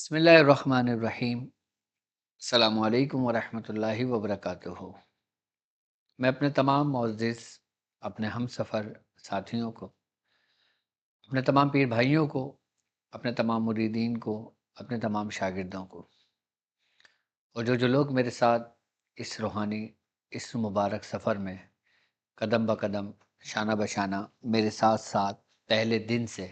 بسم اللہ الرحمن الرحیم۔ السلام علیکم ورحمۃ اللہ وبرکاتہ۔ میں اپنے تمام معزز اپنے ہم سفر ساتھیوں کو، اپنے تمام پیر بھائیوں کو، اپنے تمام مریدین کو، اپنے تمام شاگردوں کو، اور جو لوگ میرے ساتھ اس روحانی اس مبارک سفر میں قدم بہ قدم شانہ بہ شانہ میرے ساتھ ساتھ پہلے دن سے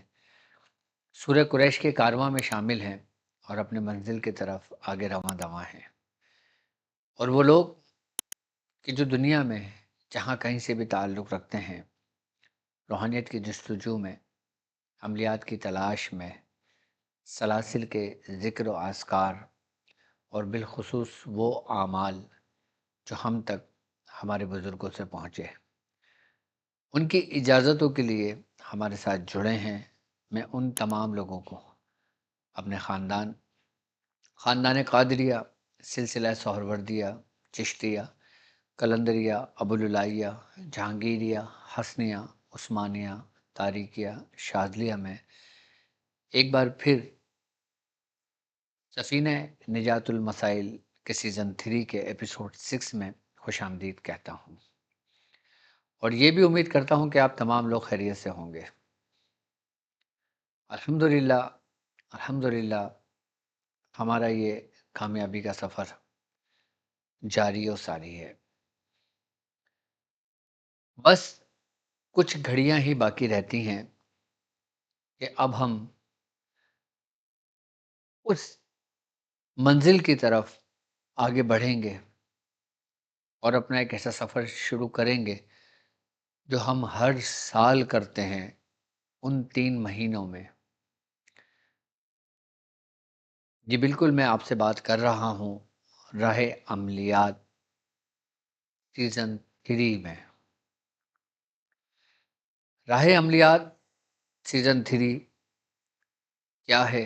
سورہ قریش کے کارواں میں شامل ہیں اور اپنے منزل کی طرف آگے رواں دواں ہیں، اور وہ لوگ کہ جو دنیا میں جہاں کہیں سے بھی تعلق رکھتے ہیں، روحانیت کی جستجو میں، عملیات کی تلاش میں، سلاسل کے ذکر و اذکار، اور بالخصوص وہ اعمال جو ہم تک ہمارے بزرگوں سے پہنچے، ان کی اجازتوں کے لیے ہمارے ساتھ جڑے ہیں۔ میں ان تمام لوگوں کو اپنے خاندان قادریہ، سلسلہ سہروردیہ، چشتیہ، قلندریہ، ابوالعلائیہ، جہانگیریہ، حسنیہ، عثمانیہ، طارقیہ، شاذلیہ میں ایک بار پھر سفینہ نجات المسائل کے سیزن 3 کے ایپیسوڈ 6 میں خوش آمدید کہتا ہوں، اور یہ بھی امید کرتا ہوں کہ آپ تمام لوگ خیریت سے ہوں گے۔ الحمدللہ الحمدللہ ہمارا یہ کامیابی کا سفر جاری و ساری ہے۔ بس کچھ گھڑیاں ہی باقی رہتی ہیں کہ اب ہم اس منزل کی طرف آگے بڑھیں گے اور اپنا ایک ایسا سفر شروع کریں گے جو ہم ہر سال کرتے ہیں ان 3 مہینوں میں۔ جی بالکل، میں آپ سے بات کر رہا ہوں راہ عملیات سیزن 3 میں۔ راہ عملیات سیزن 3 کیا ہے،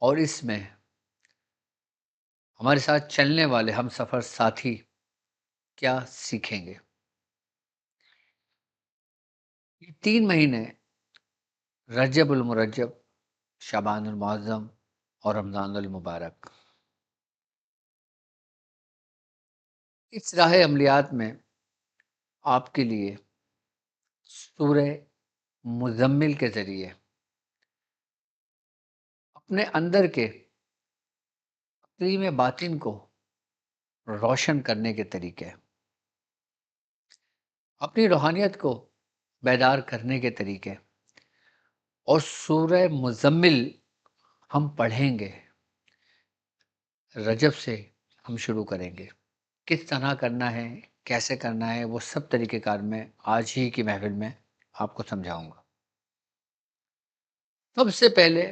اور اس میں ہمارے ساتھ چلنے والے ہم سفر ساتھی کیا سیکھیں گے۔ یہ 3 مہینے رجب المرجب، شعبان المعظم اور رمضان المبارک، اس راہ عملیات میں آپ کے لیے سورہ مزمل کے ذریعے اپنے اندر کے عقلیم باطن کو روشن کرنے کے طریقے، اپنی روحانیت کو بیدار کرنے کے طریقے، اور سورہ مزمل ہم پڑھیں گے، رجب سے ہم شروع کریں گے۔ کس طرح کرنا ہے، کیسے کرنا ہے، وہ سب طریقہ کار میں آج ہی کی محفل میں آپ کو سمجھاؤں گا۔ سب سے پہلے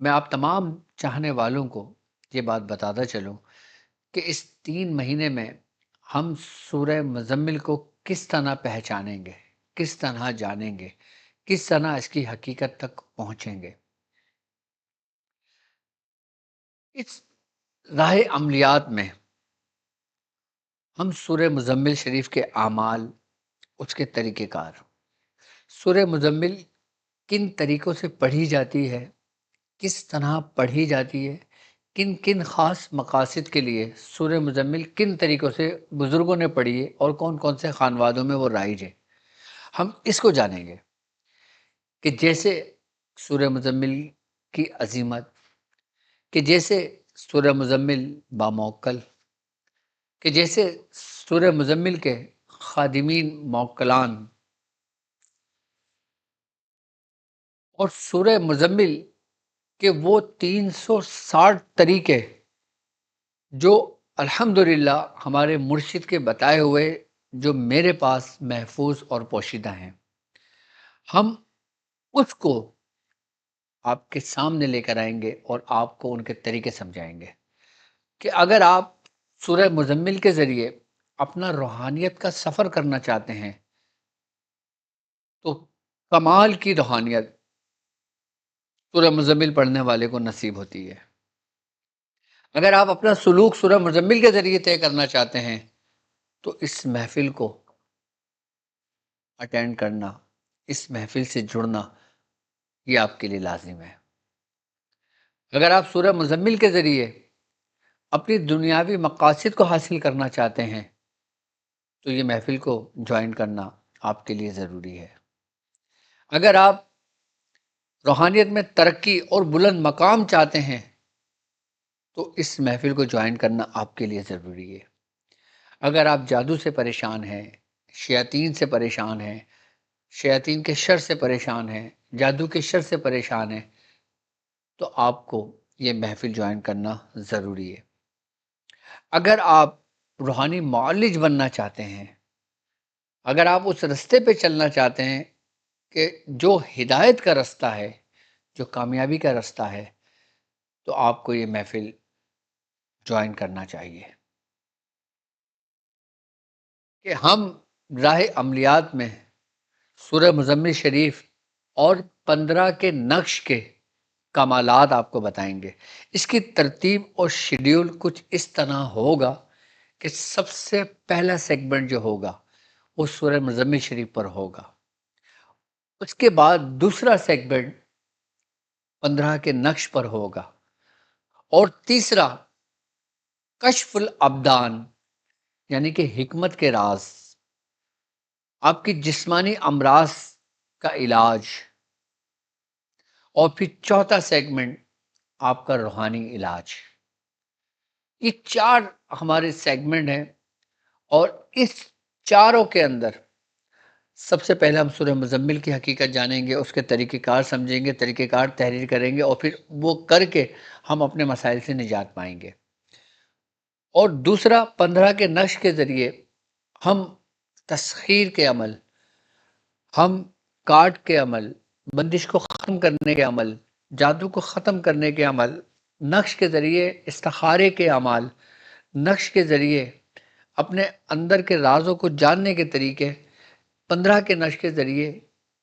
میں آپ تمام چاہنے والوں کو یہ بات بتاتا چلوں کہ اس 3 مہینے میں ہم سورہ مزمل کو کس طرح پہچانیں گے، کس طرح جانیں گے، کس طرح اس کی حقیقت تک پہنچیں گے۔ اس راہ عملیات میں ہم سورہ مزمل شریف کے اعمال، اس کے طریقہ کار، سورہ مزمل کن طریقوں سے پڑھی جاتی ہے، کس طرح پڑھی جاتی ہے، کن کن خاص مقاصد کے لیے سورہ مزمل کن طریقوں سے بزرگوں نے پڑھی ہے، اور کون کون سے خانوادوں میں وہ رائج ہے، ہم اس کو جانیں گے۔ کہ جیسے سورہ مزمل کی عظمت، کہ جیسے سورہ مزمل باموکل، کہ جیسے سورہ مزمل کے خادمین موکلان، اور سورہ مزمل کے وہ 360 طریقے جو الحمدللہ ہمارے مرشد کے بتائے ہوئے جو میرے پاس محفوظ اور پوشیدہ ہیں، ہم اس کو آپ کے سامنے لے کر آئیں گے اور آپ کو ان کے طریقے سمجھائیں گے کہ اگر آپ سورہ مزمل کے ذریعے اپنا روحانیت کا سفر کرنا چاہتے ہیں تو کمال کی روحانیت سورہ مزمل پڑھنے والے کو نصیب ہوتی ہے۔ اگر آپ اپنا سلوک سورہ مزمل کے ذریعے طے کرنا چاہتے ہیں تو اس محفل کو اٹینڈ کرنا، اس محفل سے جڑنا، یہ آپ کے لیے لازم ہے۔ اگر آپ سورہ مزمل کے ذریعے اپنی دنیاوی مقاصد کو حاصل کرنا چاہتے ہیں تو یہ محفل کو جوائن کرنا آپ کے لیے ضروری ہے۔ اگر آپ روحانیت میں ترقی اور بلند مقام چاہتے ہیں تو اس محفل کو جوائن کرنا آپ کے لیے ضروری ہے۔ اگر آپ جادو سے پریشان ہیں، شیاطین سے پریشان ہیں، شیاطین کے شر سے پریشان ہیں، جادو کے شر سے پریشان ہیں، تو آپ کو یہ محفل جوائن کرنا ضروری ہے۔ اگر آپ روحانی معالج بننا چاہتے ہیں، اگر آپ اس رستے پہ چلنا چاہتے ہیں کہ جو ہدایت کا رستہ ہے، جو کامیابی کا رستہ ہے، تو آپ کو یہ محفل جوائن کرنا چاہیے کہ ہم راہ عملیات میں سورہ مزمل شریف اور 15 کے نقش کے کمالات آپ کو بتائیں گے۔ اس کی ترتیب اور شیڈیول کچھ اس طرح ہوگا کہ سب سے پہلا سیگمنٹ جو ہوگا وہ سورہ مزمل شریف پر ہوگا، اس کے بعد دوسرا سیگمنٹ 15 کے نقش پر ہوگا، اور تیسرا کشف الابدان یعنی کہ حکمت کے راز، آپ کی جسمانی امراض کا علاج، اور پھر چوتھا سیگمنٹ آپ کا روحانی علاج۔ یہ چار ہمارے سیگمنٹ ہیں، اور اس چاروں کے اندر سب سے پہلے ہم سورہ مزمل کی حقیقت جانیں گے، اس کے طریقہ کار سمجھیں گے، طریقہ کار تحریر کریں گے، اور پھر وہ کر کے ہم اپنے مسائل سے نجات پائیں گے۔ اور دوسرا 15 کے نقش کے ذریعے ہم تسخیر کے عمل، ہم کاٹ کے عمل، بندش کو ختم کرنے کے عمل، جادو کو ختم کرنے کے عمل، نقش کے ذریعے استخارے کے اعمال، نقش کے ذریعے اپنے اندر کے رازوں کو جاننے کے طریقے، 15 کے نقش کے ذریعے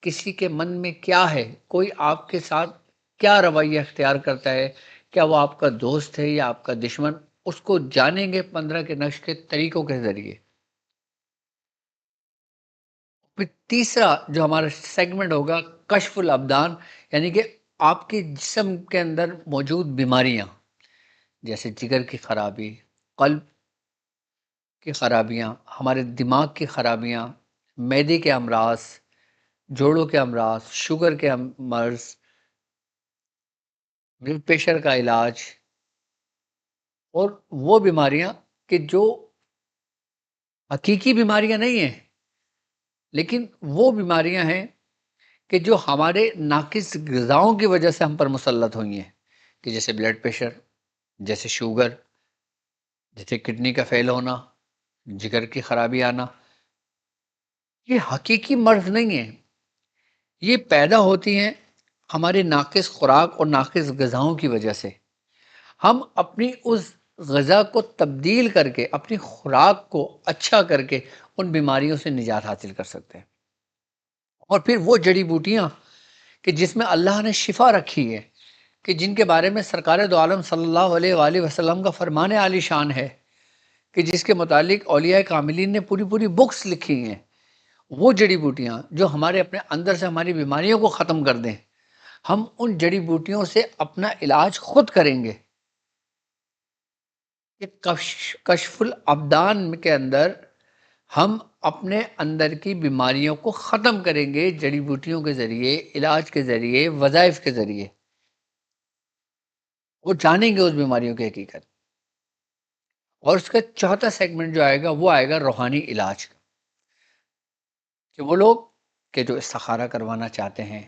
کسی کے من میں کیا ہے، کوئی آپ کے ساتھ کیا رویہ اختیار کرتا ہے، کیا وہ آپ کا دوست ہے یا آپ کا دشمن، اس کو جانیں گے 15 کے نقش کے طریقوں کے ذریعے۔ پھر تیسرا جو ہمارا سیگمنٹ ہوگا کشف الابدان، یعنی کہ آپ کے جسم کے اندر موجود بیماریاں، جیسے جگر کی خرابی، قلب کی خرابیاں، ہمارے دماغ کی خرابیاں، معدے کے امراض، جوڑوں کے امراض، شوگر کے مرض، بلڈ پریشر کا علاج، اور وہ بیماریاں کہ جو حقیقی بیماریاں نہیں ہیں، لیکن وہ بیماریاں ہیں کہ جو ہمارے ناقص غذاؤں کی وجہ سے ہم پر مسلط ہوئی ہیں، کہ جیسے بلڈ پریشر، جیسے شوگر، جیسے کڈنی کا فیل ہونا، جگر کی خرابی آنا۔ یہ حقیقی مرض نہیں ہے، یہ پیدا ہوتی ہیں ہمارے ناقص خوراک اور ناقص غذاؤں کی وجہ سے۔ ہم اپنی اس غذا کو تبدیل کر کے، اپنی خوراک کو اچھا کر کے ان بیماریوں سے نجات حاصل کر سکتے ہیں۔ اور پھر وہ جڑی بوٹیاں کہ جس میں اللہ نے شفا رکھی ہے، کہ جن کے بارے میں سرکار دو عالم صلی اللہ علیہ وآلہ وسلم کا فرمان عالی شان ہے، کہ جس کے متعلق اولیاء کاملین نے پوری پوری بکس لکھی ہیں، وہ جڑی بوٹیاں جو ہمارے اپنے اندر سے ہماری بیماریوں کو ختم کر دیں، ہم ان جڑی بوٹیوں سے اپنا علاج خود کریں گے۔ کہ کشف الابدان کے اندر ہم اپنے اندر کی بیماریوں کو ختم کریں گے جڑی بوٹیوں کے ذریعے، علاج کے ذریعے، وظائف کے ذریعے، وہ جانیں گے اس بیماریوں کی حقیقت۔ اور اس کا چوتھا سیگمنٹ جو آئے گا وہ آئے گا روحانی علاج کا، کہ وہ لوگ کہ جو استخارہ کروانا چاہتے ہیں،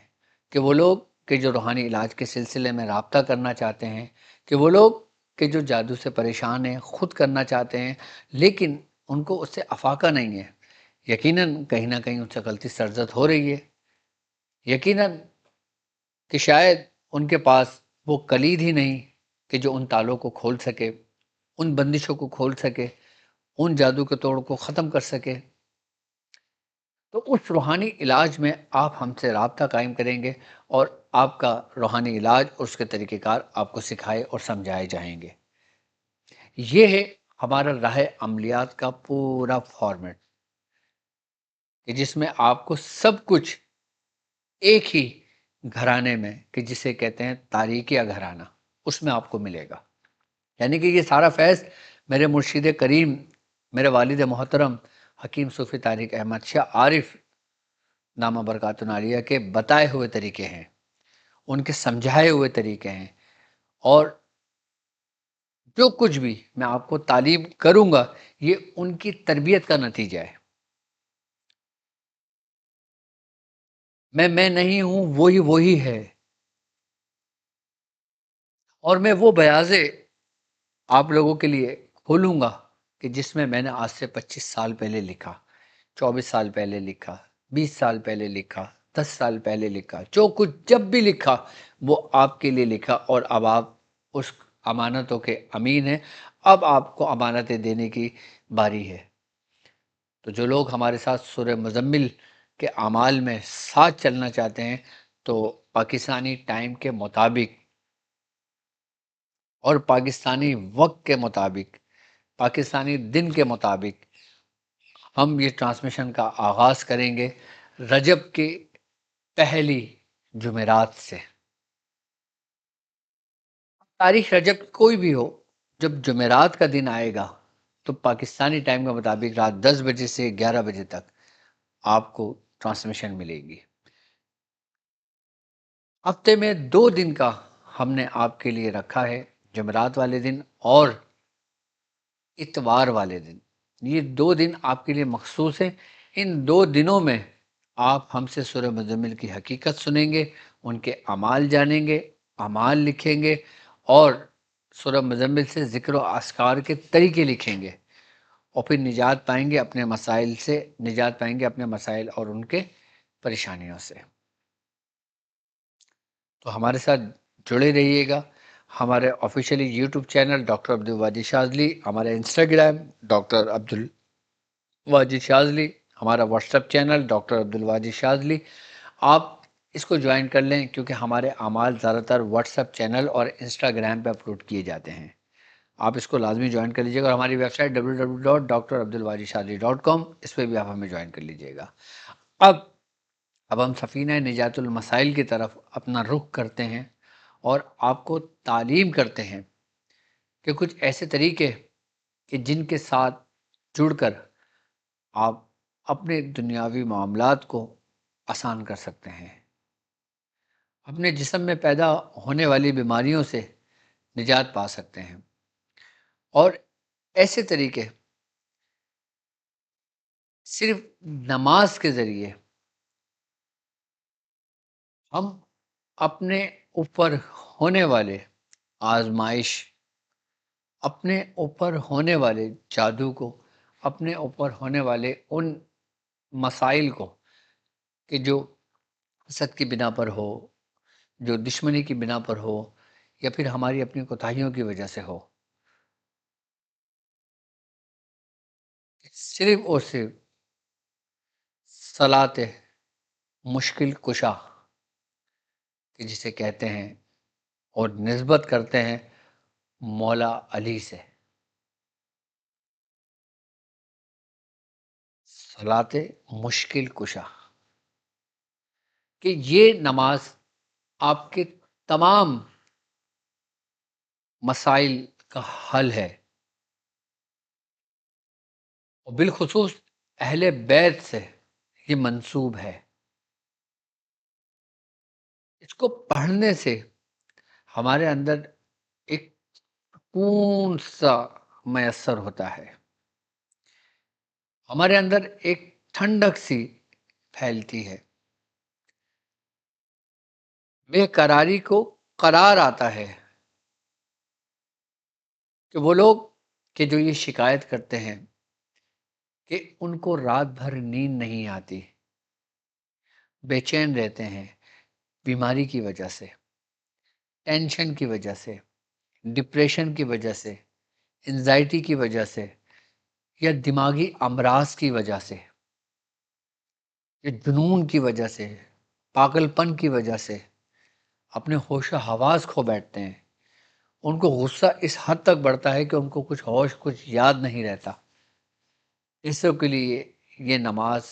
کہ وہ لوگ کہ جو روحانی علاج کے سلسلے میں رابطہ کرنا چاہتے ہیں، کہ وہ لوگ کہ جو جادو سے پریشان ہیں، خود کرنا چاہتے ہیں لیکن ان کو اس سے افاقہ نہیں ہے، یقیناً کہیں نہ کہیں ان سے غلطی سرزد ہو رہی ہے، یقیناً کہ شاید ان کے پاس وہ کلید ہی نہیں کہ جو ان تالوں کو کھول سکے، ان بندشوں کو کھول سکے، ان جادو کے توڑ کو ختم کر سکے۔ تو اس روحانی علاج میں آپ ہم سے رابطہ قائم کریں گے، اور آپ کا روحانی علاج اور اس کے طریقہ کار آپ کو سکھائے اور سمجھائے جائیں گے۔ یہ ہے ہمارا راہ عملیات کا پورا فارمیٹ، کہ جس میں آپ کو سب کچھ ایک ہی گھرانے میں، کہ جسے کہتے ہیں تاریکیہ گھرانہ، اس میں آپ کو ملے گا۔ یعنی کہ یہ سارا فیض میرے مرشد کریم، میرے والد محترم حکیم صوفی طارق احمد شاہ عارف نامہ برکات عالیہ کے بتائے ہوئے طریقے ہیں، ان کے سمجھائے ہوئے طریقے ہیں، اور جو کچھ بھی میں آپ کو تعلیم کروں گا یہ ان کی تربیت کا نتیجہ ہے۔ میں نہیں ہوں، وہی ہے، اور میں وہ بیاضے آپ لوگوں کے لیے کھولوں گا کہ جس میں نے آج سے 25 سال پہلے لکھا، 24 سال پہلے لکھا، 20 سال پہلے لکھا، 10 سال پہلے لکھا، جو کچھ جب بھی لکھا وہ آپ کے لیے لکھا، اور اب آپ اس امانتوں کے امین ہیں۔ اب آپ کو امانتیں دینے کی باری ہے۔ تو جو لوگ ہمارے ساتھ سورہ مزمل کے اعمال میں ساتھ چلنا چاہتے ہیں تو پاکستانی ٹائم کے مطابق اور پاکستانی وقت کے مطابق، پاکستانی دن کے مطابق ہم یہ ٹرانسمیشن کا آغاز کریں گے رجب کی پہلی جمعرات سے۔ تاریخ رجب کوئی بھی ہو، جب جمعرات کا دن آئے گا تو پاکستانی ٹائم کے مطابق رات 10 بجے سے 11 بجے تک آپ کو ٹرانسمیشن ملے گی۔ ہفتے میں 2 دن کا ہم نے آپ کے لیے رکھا ہے، جمعرات والے دن اور اتوار والے دن۔ یہ 2 دن آپ کے لیے مخصوص ہیں۔ ان 2 دنوں میں آپ ہم سے سورہ مزمل کی حقیقت سنیں گے، ان کے اعمال جانیں گے، اعمال لکھیں گے، اور سورہ مزمل سے ذکر و اذکار کے طریقے لکھیں گے، اور پھر نجات پائیں گے اپنے مسائل سے، نجات پائیں گے اپنے مسائل اور ان کے پریشانیوں سے۔ تو ہمارے ساتھ جڑے رہیے گا۔ ہمارے officially YouTube channel doctor Abdul Wajid Shazli, ہمارے انسٹاگرام ڈاکٹر عبدالواجد شاذلی، ہمارا WhatsApp channel doctor Abdul Wajid Shazli, آپ اس کو جوائن کر لیں، کیونکہ ہمارے اعمال زیادہ تر واٹس ایپ چینل اور انسٹاگرام پہ اپلوڈ کیے جاتے ہیں۔ آپ اس کو لازمی جوائن کر لیجیے گا، اور ہماری ویب سائٹ www.drabdulwajidshadli.com، اس پہ بھی آپ ہمیں جوائن کر لیجیے گا۔ اب ہم سفینہ نجات المسائل کی طرف اپنا رخ کرتے ہیں، اور آپ کو تعلیم کرتے ہیں کہ کچھ ایسے طریقے کہ جن کے ساتھ جڑ کر آپ اپنے دنیاوی معاملات کو آسان کر سکتے ہیں، اپنے جسم میں پیدا ہونے والی بیماریوں سے نجات پا سکتے ہیں، اور ایسے طریقے صرف نماز کے ذریعے ہم اپنے اوپر ہونے والے آزمائش، اپنے اوپر ہونے والے جادو کو، اپنے اوپر ہونے والے ان مسائل کو کہ جو حسد کی بنا پر ہو، جو دشمنی کی بنا پر ہو، یا پھر ہماری اپنی کوتاہیوں کی وجہ سے ہو، صرف اور صرف صلاۃ مشکل کشا کہ جسے کہتے ہیں اور نسبت کرتے ہیں مولا علی سے، صلاۃ مشکل کشا، کہ یہ نماز آپ کے تمام مسائل کا حل ہے، اور بالخصوص اہل بیت سے یہ منسوب ہے۔ اس کو پڑھنے سے ہمارے اندر ایک سکون سا میسر ہوتا ہے، ہمارے اندر ایک ٹھنڈک سی پھیلتی ہے، بے قراری کو قرار آتا ہے، کہ وہ لوگ کہ جو یہ شکایت کرتے ہیں کہ ان کو رات بھر نیند نہیں آتی، بے چین رہتے ہیں بیماری کی وجہ سے، ٹینشن کی وجہ سے، ڈپریشن کی وجہ سے، انزائٹی کی وجہ سے، یا دماغی امراض کی وجہ سے، یا جنون کی وجہ سے، پاگل پن کی وجہ سے اپنے ہوش و حواس کھو بیٹھتے ہیں، ان کو غصہ اس حد تک بڑھتا ہے کہ ان کو کچھ ہوش، کچھ یاد نہیں رہتا۔ اس سب کے لیے یہ نماز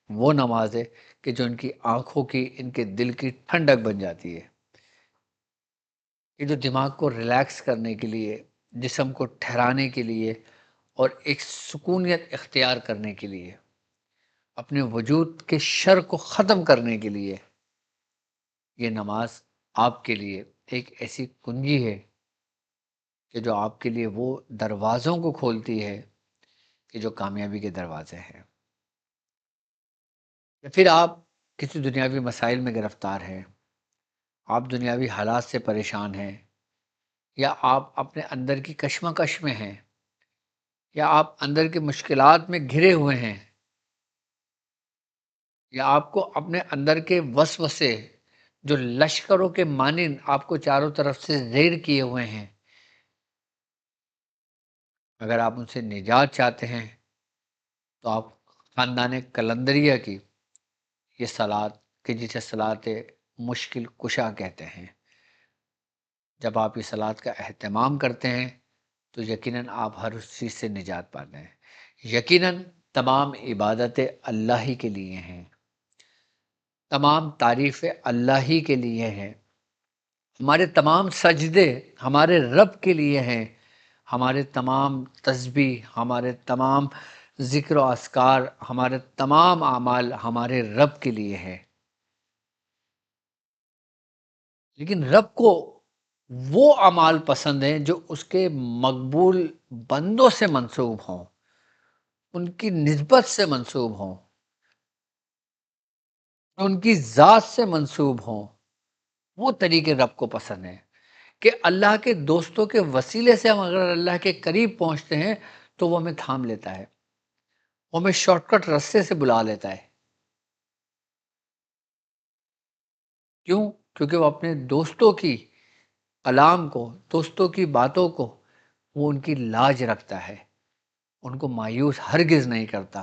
وہ نماز ہے کہ جو ان کی آنکھوں کی، ان کے دل کی ٹھنڈک بن جاتی ہے، یہ جو دماغ کو ریلیکس کرنے کے لیے، جسم کو ٹھہرانے کے لیے اور ایک سکونیت اختیار کرنے کے لیے، اپنے وجود کے شر کو ختم کرنے کے لیے، یہ نماز آپ کے لیے ایک ایسی کنجی ہے کہ جو آپ کے لیے وہ دروازوں کو کھولتی ہے کہ جو کامیابی کے دروازے ہیں۔ یا پھر آپ کسی دنیاوی مسائل میں گرفتار ہیں، آپ دنیاوی حالات سے پریشان ہیں، یا آپ اپنے اندر کی کشمکش میں ہیں، یا آپ اندر کی مشکلات میں گھرے ہوئے ہیں، یا آپ کو اپنے اندر کے وسوسے جو لشکروں کے مانند آپ کو چاروں طرف سے زیر کیے ہوئے ہیں، اگر آپ ان سے نجات چاہتے ہیں تو آپ خاندان کلندریہ کی یہ صلات، کہ جسے صلات مشکل کشا کہتے ہیں، جب آپ اس صلات کا اہتمام کرتے ہیں تو یقیناً آپ ہر اس چیز سے نجات پاتے ہیں۔ یقیناً تمام عبادتیں اللہ ہی کے لیے ہیں، تمام تعریفیں اللہ ہی کے لیے ہیں، ہمارے تمام سجدے ہمارے رب کے لیے ہیں، ہمارے تمام تسبیح، ہمارے تمام ذکر و اذکار، ہمارے تمام اعمال ہمارے رب کے لیے ہیں۔ لیکن رب کو وہ اعمال پسند ہیں جو اس کے مقبول بندوں سے منسوب ہوں، ان کی نسبت سے منسوب ہوں، ان کی ذات سے منسوب ہوں۔ وہ طریقے رب کو پسند ہیں کہ اللہ کے دوستوں کے وسیلے سے ہم اگر اللہ کے قریب پہنچتے ہیں تو وہ ہمیں تھام لیتا ہے، وہ ہمیں شارٹ کٹ رستے سے بلا لیتا ہے۔ کیوں؟ کیونکہ وہ اپنے دوستوں کی کلام کو، دوستوں کی باتوں کو، وہ ان کی لاج رکھتا ہے، ان کو مایوس ہرگز نہیں کرتا،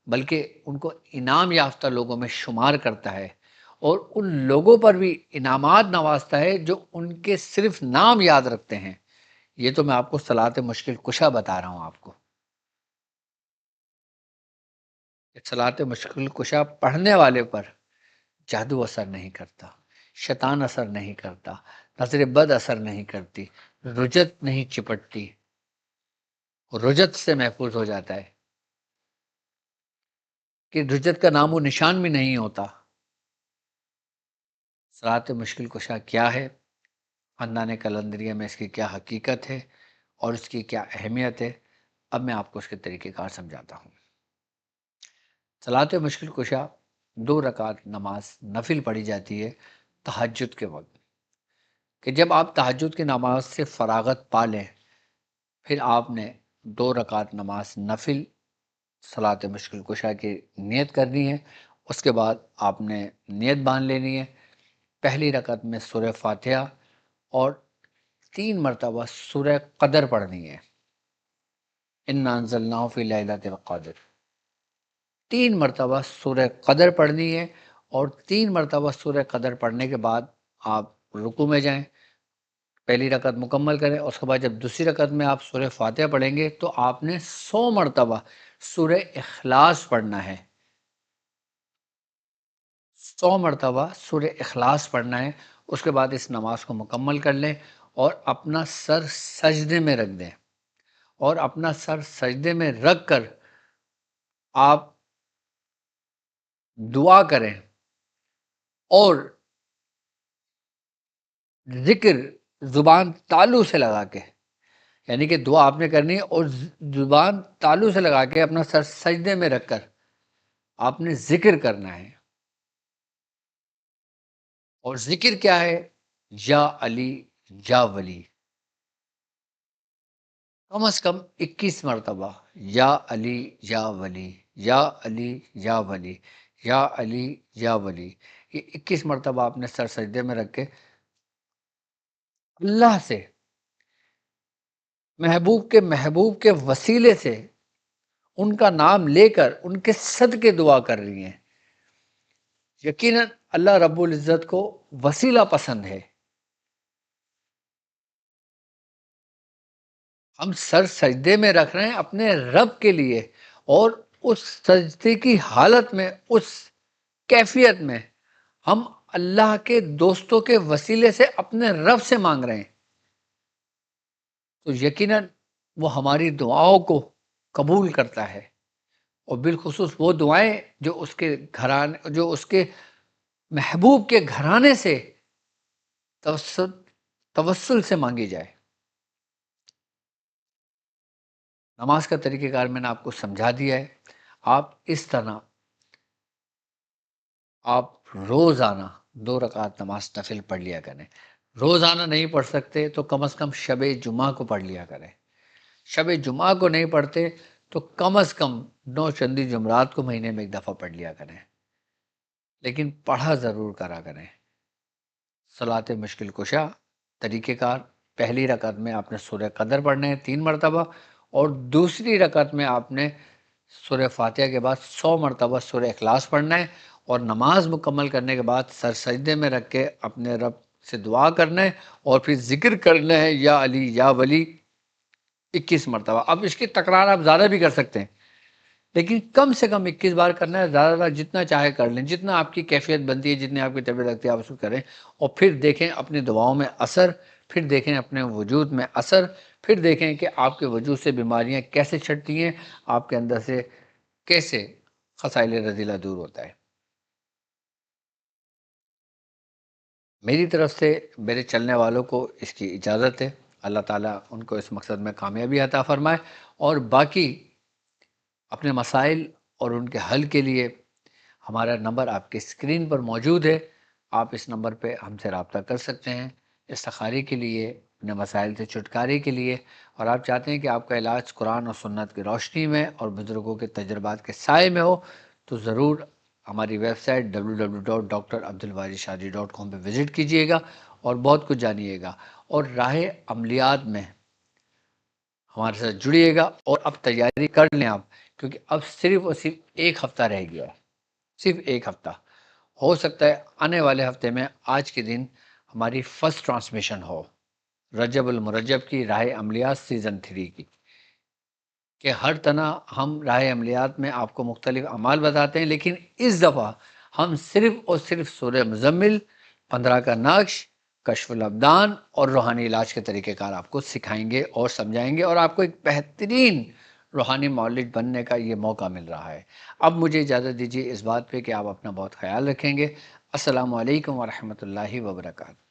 بلکہ ان کو انعام یافتہ لوگوں میں شمار کرتا ہے، اور ان لوگوں پر بھی انعامات نوازتا ہے جو ان کے صرف نام یاد رکھتے ہیں۔ یہ تو میں آپ کو صلات مشکل کشا بتا رہا ہوں آپ کو۔ صلات مشکل کشا پڑھنے والے پر جادو اثر نہیں کرتا، شیطان اثر نہیں کرتا، نظر بد اثر نہیں کرتی، رجت نہیں چپٹتی، رجت سے محفوظ ہو جاتا ہے کہ رجت کا نام و نشان بھی نہیں ہوتا۔ صلات مشکل کشا کیا ہے، خاندان کلندریہ میں اس کی کیا حقیقت ہے اور اس کی کیا اہمیت ہے، اب میں آپ کو اس کے طریقہ کار سمجھاتا ہوں۔ صلات مشکل کشا 2 رکعت نماز نفل پڑھی جاتی ہے تہجد کے وقت، کہ جب آپ تہجد کی نماز سے فراغت پا لیں، پھر آپ نے 2 رکعت نماز نفل صلات مشکل کشا کی نیت کرنی ہے۔ اس کے بعد آپ نے نیت باندھ لینی ہے، پہلی رکعت میں سورہ فاتحہ اور 3 مرتبہ سورہ قدر پڑھنی ہے، انا انزلناہ فی لیلۃ القدر۔ 3 مرتبہ سورہ قدر پڑھنی ہے، اور 3 مرتبہ سورہ قدر پڑھنے کے بعد آپ رکوع میں جائیں، پہلی رکعت مکمل کریں، اور اس کے بعد جب دوسری رکعت میں آپ سورہ فاتحہ پڑھیں گے تو آپ نے 100 مرتبہ سورہ اخلاص پڑھنا ہے، 100 مرتبہ سورہ اخلاص پڑھنا ہے۔ اس کے بعد اس نماز کو مکمل کر لیں اور اپنا سر سجدے میں رکھ دیں، اور اپنا سر سجدے میں رکھ کر آپ دعا کریں، اور ذکر زبان تالو سے لگا کے، یعنی کہ دعا آپ نے کرنی ہے اور زبان تالو سے لگا کے اپنا سر سجدے میں رکھ کر آپ نے ذکر کرنا ہے۔ اور ذکر کیا ہے؟ یا علی، یا ولی، کم از کم 21 مرتبہ، یا علی یا ولی، یا علی یا ولی، یا علی یا ولی، یہ 21 مرتبہ آپ نے سر سجدے میں رکھ کے اللہ سے محبوب کے وسیلے سے ان کا نام لے کر ان کے صدقے دعا کر رہی ہیں۔ یقیناً اللہ رب العزت کو وسیلہ پسند ہے۔ ہم سر سجدے میں رکھ رہے ہیں اپنے رب کے لیے، اور اس سجدے کی حالت میں، اس کیفیت میں ہم اللہ کے دوستوں کے وسیلے سے اپنے رب سے مانگ رہے ہیں، تو یقیناً وہ ہماری دعاؤں کو قبول کرتا ہے، اور بالخصوص وہ دعائیں جو اس کے گھرانے، جو اس کے محبوب کے گھرانے سے توسل توسل سے مانگی جائے۔ نماز کا طریقہ کار میں نے آپ کو سمجھا دیا ہے۔ آپ اس طرح آپ روزانہ 2 رکعت نماز نفل پڑھ لیا کریں۔ روزانہ نہیں پڑھ سکتے تو کم از کم شب جمعہ کو پڑھ لیا کریں۔ شب جمعہ کو نہیں پڑھتے تو کم از کم 9 جمعرات کو مہینے میں ایک دفعہ پڑھ لیا کریں، لیکن پڑھا ضرور کرا کریں۔ صلاۃ مشکل کشا طریقہ کار: پہلی رکعت میں آپ نے سورہ قدر پڑھنا ہے 3 مرتبہ، اور دوسری رکعت میں آپ نے سورہ فاتحہ کے بعد 100 مرتبہ سورہ اخلاص پڑھنا ہے، اور نماز مکمل کرنے کے بعد سر سجدے میں رکھ کے اپنے رب سے دعا کرنا ہے، اور پھر ذکر کرنا ہے یا علی یا ولی 21 مرتبہ۔ اب اس کی تکرار آپ زیادہ بھی کر سکتے ہیں، لیکن کم سے کم 21 بار کرنا ہے۔ زیادہ بار جتنا چاہے کر لیں، جتنا آپ کی کیفیت بنتی ہے، جتنی آپ کی طبیعت لگتی ہے آپ اس کو کریں، اور پھر دیکھیں اپنی دعاؤں میں اثر، پھر دیکھیں اپنے وجود میں اثر، پھر دیکھیں کہ آپ کے وجود سے بیماریاں کیسے چھٹتی ہیں، آپ کے اندر سے کیسے خسائل رذیلہ دور ہوتا ہے۔ میری طرف سے میرے چلنے والوں کو اس کی اجازت ہے۔ اللہ تعالیٰ ان کو اس مقصد میں کامیابی عطا فرمائے، اور باقی اپنے مسائل اور ان کے حل کے لیے ہمارا نمبر آپ کی اسکرین پر موجود ہے۔ آپ اس نمبر پہ ہم سے رابطہ کر سکتے ہیں استخارے کے لیے، اپنے مسائل سے چھٹکارے کے لیے، اور آپ چاہتے ہیں کہ آپ کا علاج قرآن اور سنت کی روشنی میں اور بزرگوں کے تجربات کے سائے میں ہو، تو ضرور ہماری ویب سائٹ www.drabdulbariشاجی.com پہ وزٹ کیجئے گا اور بہت کچھ جانیے گا، اور راہ عملیات میں ہمارے ساتھ جڑیے گا، اور اب تیاری کر لیں آپ، کیونکہ اب صرف اور صرف 1 ہفتہ رہ گیا ہے، صرف 1 ہفتہ۔ ہو سکتا ہے آنے والے ہفتے میں آج کے دن ہماری فرسٹ ٹرانسمیشن ہو، رجب المرجب کی راہ عملیات سیزن 3 کی، کہ ہر طرح ہم راہ عملیات میں آپ کو مختلف اعمال بتاتے ہیں، لیکن اس دفعہ ہم صرف اور صرف سورہ مزمل، 15 کا نقش، کشف الابدان اور روحانی علاج کے طریقہ کار آپ کو سکھائیں گے اور سمجھائیں گے، اور آپ کو ایک بہترین روحانی معالج بننے کا یہ موقع مل رہا ہے۔ اب مجھے اجازت دیجیے اس بات پہ کہ آپ اپنا بہت خیال رکھیں گے۔ السلام علیکم ورحمۃ اللہ وبرکاتہ۔